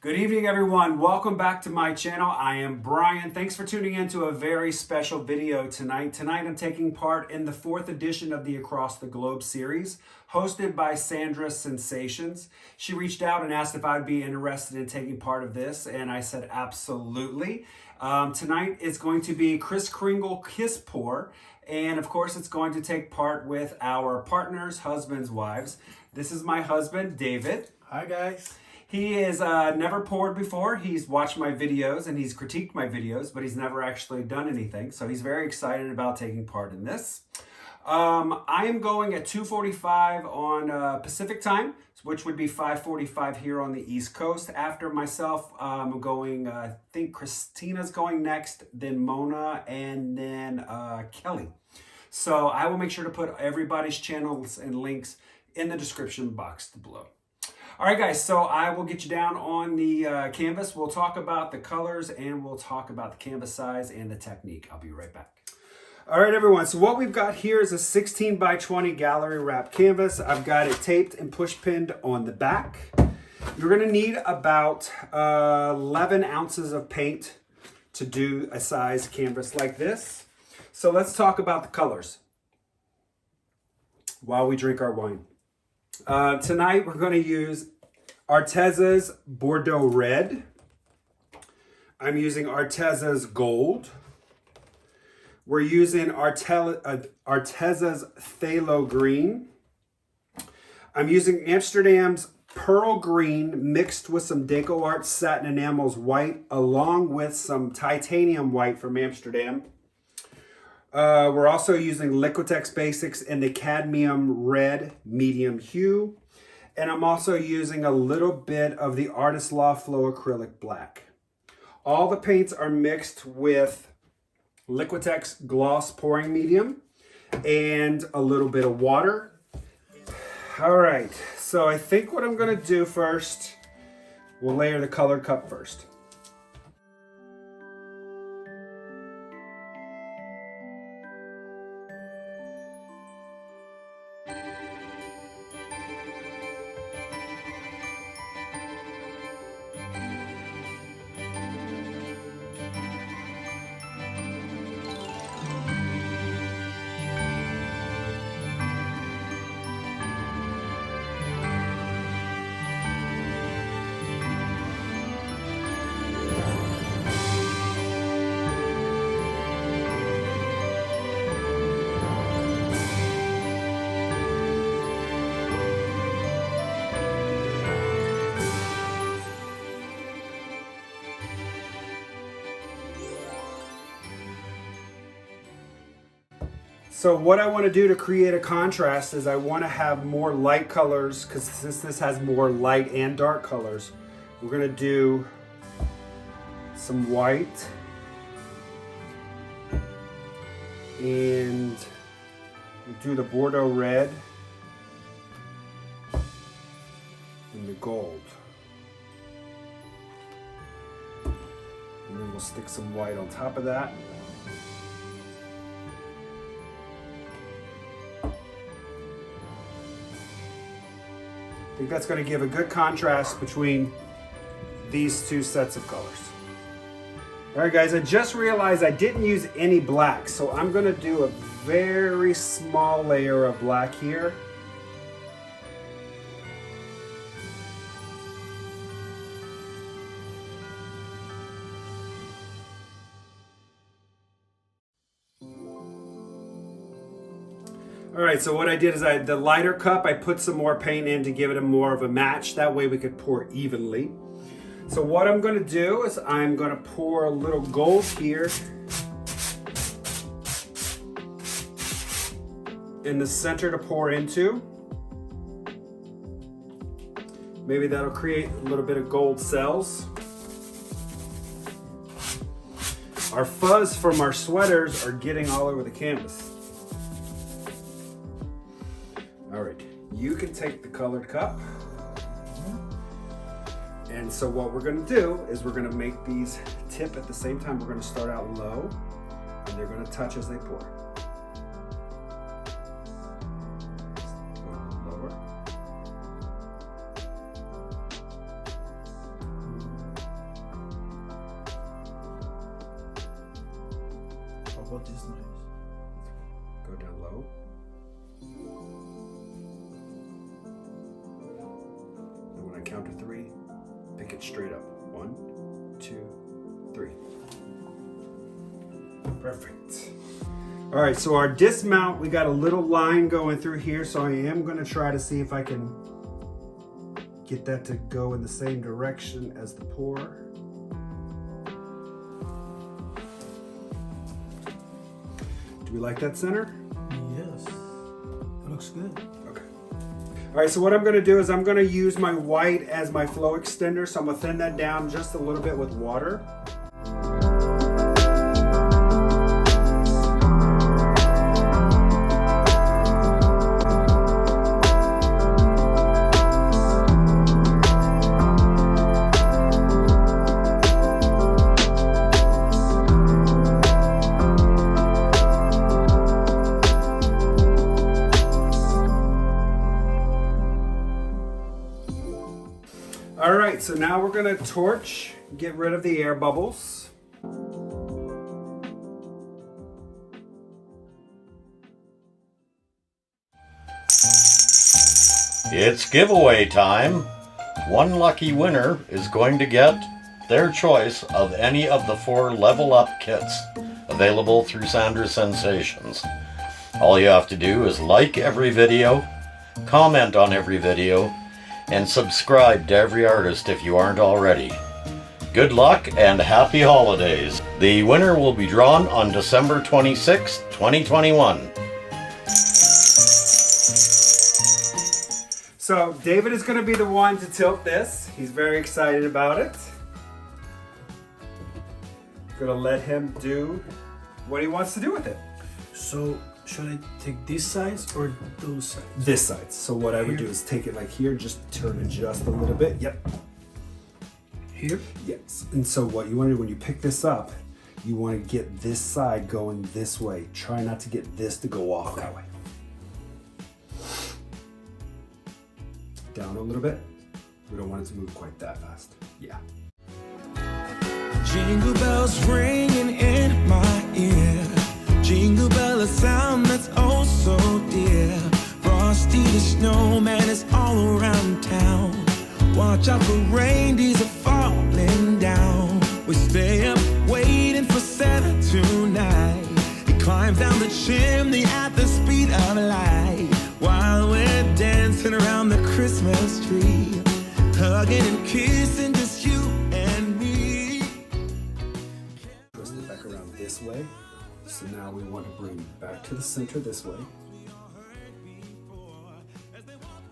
Good evening, everyone. Welcome back to my channel. I am Brian. Thanks for tuning in to a very special video tonight. Tonight, I'm taking part in the 4th edition of the Across the Globe series, hosted by Sandra Sensations. She reached out and asked if I'd be interested in taking part of this, and I said absolutely. Tonight is going to be Kris Kringle Kiss Pour, and of course, it's going to take part with our partners, husbands, wives. This is my husband, David. Hi, guys. He is never poured before. He's watched my videos and he's critiqued my videos, but he's never actually done anything. So he's very excited about taking part in this. I am going at 2:45 on Pacific time, which would be 5:45 here on the East Coast. After myself, I'm going, I think Christina's going next, then Mona, and then Kelly. So I will make sure to put everybody's channels and links in the description box below. All right, guys, so I will get you down on the canvas. We'll talk about the colors and we'll talk about the canvas size and the technique. I'll be right back. All right, everyone, so what we've got here is a 16 by 20 gallery wrap canvas. I've got it taped and push pinned on the back. You're gonna need about 11 ounces of paint to do a size canvas like this. So let's talk about the colors while we drink our wine. Tonight we're going to use Arteza's Bordeaux Red. I'm using Arteza's Gold. We're using Arteza's Phthalo Green. I'm using Amsterdam's Pearl Green mixed with some Deco Art Satin Enamels White along with some Titanium White from Amsterdam. We're also using Liquitex Basics in the Cadmium Red Medium Hue. And I'm also using a little bit of the Artist Law Flow Acrylic Black. All the paints are mixed with Liquitex Gloss Pouring Medium and a little bit of water. All right, so I think what I'm gonna do first, we'll layer the colored cup first. So what I want to do to create a contrast is I want to have more light colors, because since this has more light and dark colors, we're going to do some white and we'll do the Bordeaux Red and the gold. And then we'll stick some white on top of that. I think that's going to give a good contrast between these two sets of colors. All right, guys, I just realized I didn't use any black, so I'm going to do a very small layer of black here. All right, so what I did is the lighter cup, I put some more paint in to give it more of a match. That way we could pour evenly. So what I'm gonna do is I'm gonna pour a little gold here in the center to pour into. Maybe that'll create a little bit of gold cells. Our fuzz from our sweaters are getting all over the canvas. All right, you can take the colored cup. And so what we're gonna do is we're gonna make these tip at the same time. We're gonna start out low and they're gonna touch as they pour. Lower. about this noise? Go down low. And when I count to 3, pick it straight up. 1, 2, 3. Perfect. All right, so our dismount, we got a little line going through here, so I am going to try to see if I can get that to go in the same direction as the pour. Do we like that center? Yes, it looks good. Okay. All right, so what I'm going to do is I'm going to use my white as my flow extender, so I'm going to thin that down just a little bit with water. All right, so now we're gonna torch, get rid of the air bubbles. It's giveaway time. One lucky winner is going to get their choice of any of the 4 level up kits available through Sandra Sensations. All you have to do is like every video, comment on every video, and subscribe to every artist if you aren't already. Good luck and happy holidays. The winner will be drawn on December 26, 2021. So David is gonna be the one to tilt this. He's very excited about it. Gonna let him do what he wants to do with it. So should I take these sides or those sides? This side. So what I would do is take it like here, just turn it just a little bit. Yep. Here? Yes. And so what you want to do when you pick this up, you want to get this side going this way. Try not to get this to go off that way. Down a little bit. We don't want it to move quite that fast. Yeah. Jingle bells ringing in my ear. Jingle bell, a sound that's oh so dear. Frosty the snowman is all around town. Watch out for reindeers are falling down. We stay up waiting for Santa tonight. He climbs down the chimney at the speed of light, while we're dancing around the Christmas tree, hugging and kissing just you and me. Twist it back around this way. So now we want to bring it back to the center this way.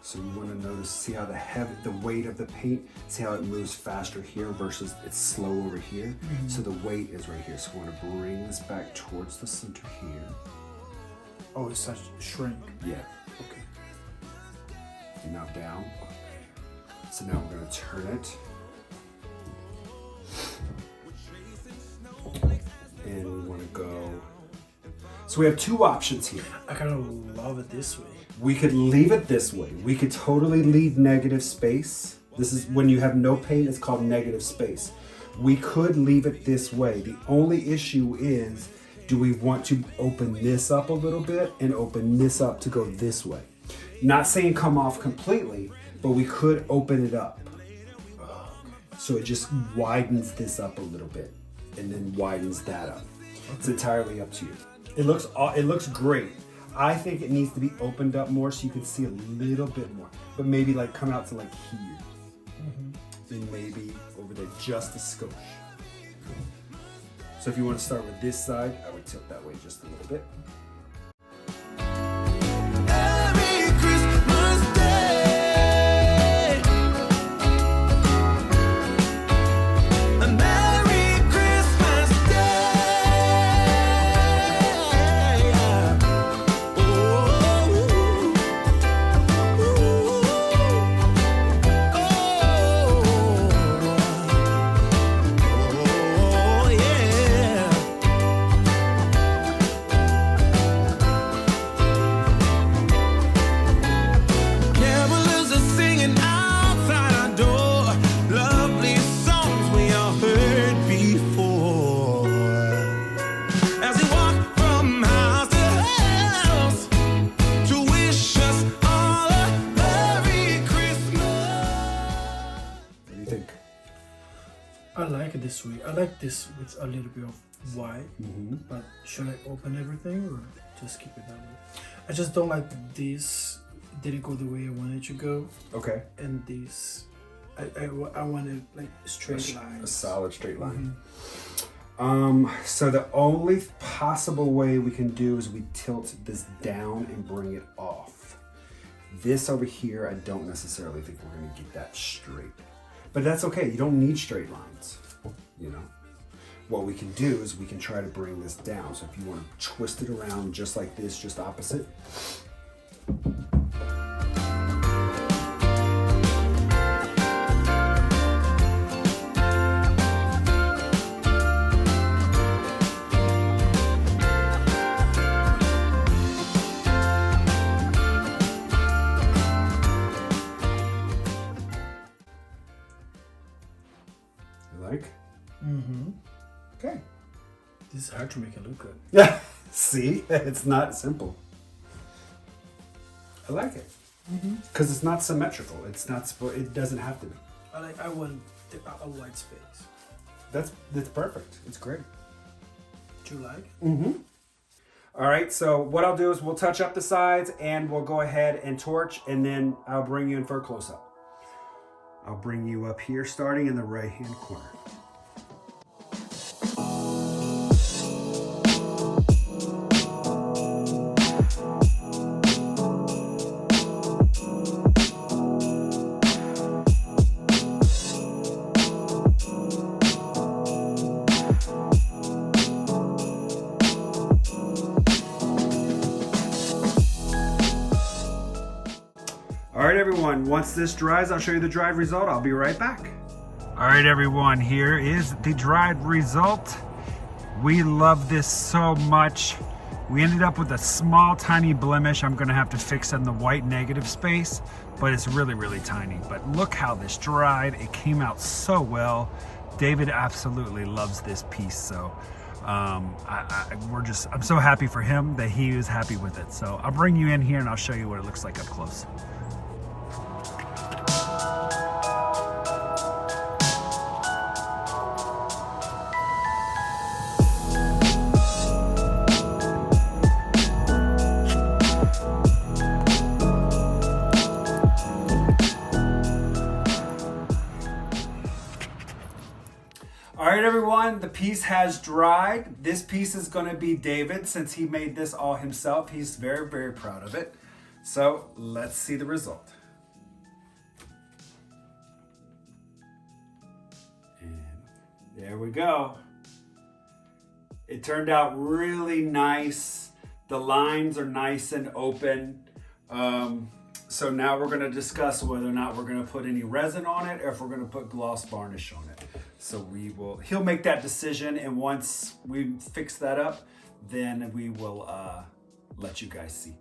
So you want to notice, see how the weight of the paint, see how it moves faster here versus it's slow over here. Mm-hmm. So the weight is right here. So we want to bring this back towards the center here. Oh, it's such shrink. Yeah. Okay. And now down. So now we're going to turn it. And we want to go. So we have 2 options here. I kind of love it this way. We could leave it this way. We could totally leave negative space. This is when you have no paint, it's called negative space. We could leave it this way. The only issue is, do we want to open this up a little bit and open this up to go this way? Not saying come off completely, but we could open it up. So it just widens this up a little bit and then widens that up. It's entirely up to you. It looks great. I think it needs to be opened up more so you can see a little bit more, but maybe like come out to like here. Mm-hmm. And maybe over there just a skosh. So if you want to start with this side, I would tilt that way just a little bit. I like it this way. I like this with a little bit of white. But should I open everything or just keep it that way? I just don't like this. Didn't go the way I wanted it to go. Okay. And this, I wanted like straight lines. A solid straight line. So the only possible way we can do is we tilt this down and bring it off. This over here, I don't necessarily think we're gonna get that straight. But that's okay, you don't need straight lines, you know? What we can do is we can try to bring this down. So if you wanna twist it around just like this, just opposite. Like? Okay. This is hard to make it look good. Yeah. See? It's not simple. I like it. Because it's not symmetrical. It's not. It doesn't have to be. I want a white space. That's perfect. It's great. Do you like it? All right. So what I'll do is we'll touch up the sides and we'll go ahead and torch, and then I'll bring you in for a close up. I'll bring you up here, starting in the right-hand corner. All right, everyone, once this dries, I'll show you the dried result. I'll be right back. All right, everyone, here is the dried result. We love this so much. We ended up with a small, tiny blemish. I'm gonna have to fix in the white negative space, but it's really, really tiny. But look how this dried. It came out so well. David absolutely loves this piece, so I'm so happy for him that he is happy with it. So I'll bring you in here and I'll show you what it looks like up close. All right, everyone, the piece has dried. This piece is going to be David, since he made this all himself. He's very, very proud of it. So let's see the result. And there we go. It turned out really nice. The lines are nice and open. So now we're going to discuss whether or not we're going to put any resin on it or if we're going to put gloss varnish on it. So he'll make that decision, and once we fix that up, then we will let you guys see.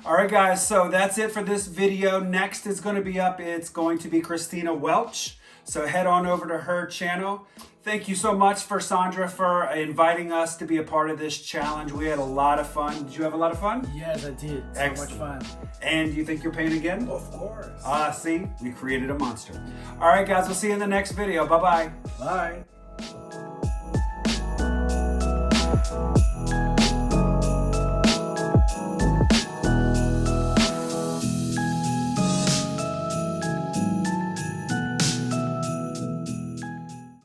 All right, guys, so that's it for this video. Next is going to be up. It's going to be Christina Welch. So head on over to her channel. Thank you so much for Sandra for inviting us to be a part of this challenge. We had a lot of fun. Did you have a lot of fun? Yes, I did. So Excellent. much fun. And do you think you'll paint again? Of course. See, we created a monster. All right, guys, we'll see you in the next video. Bye-bye. Bye.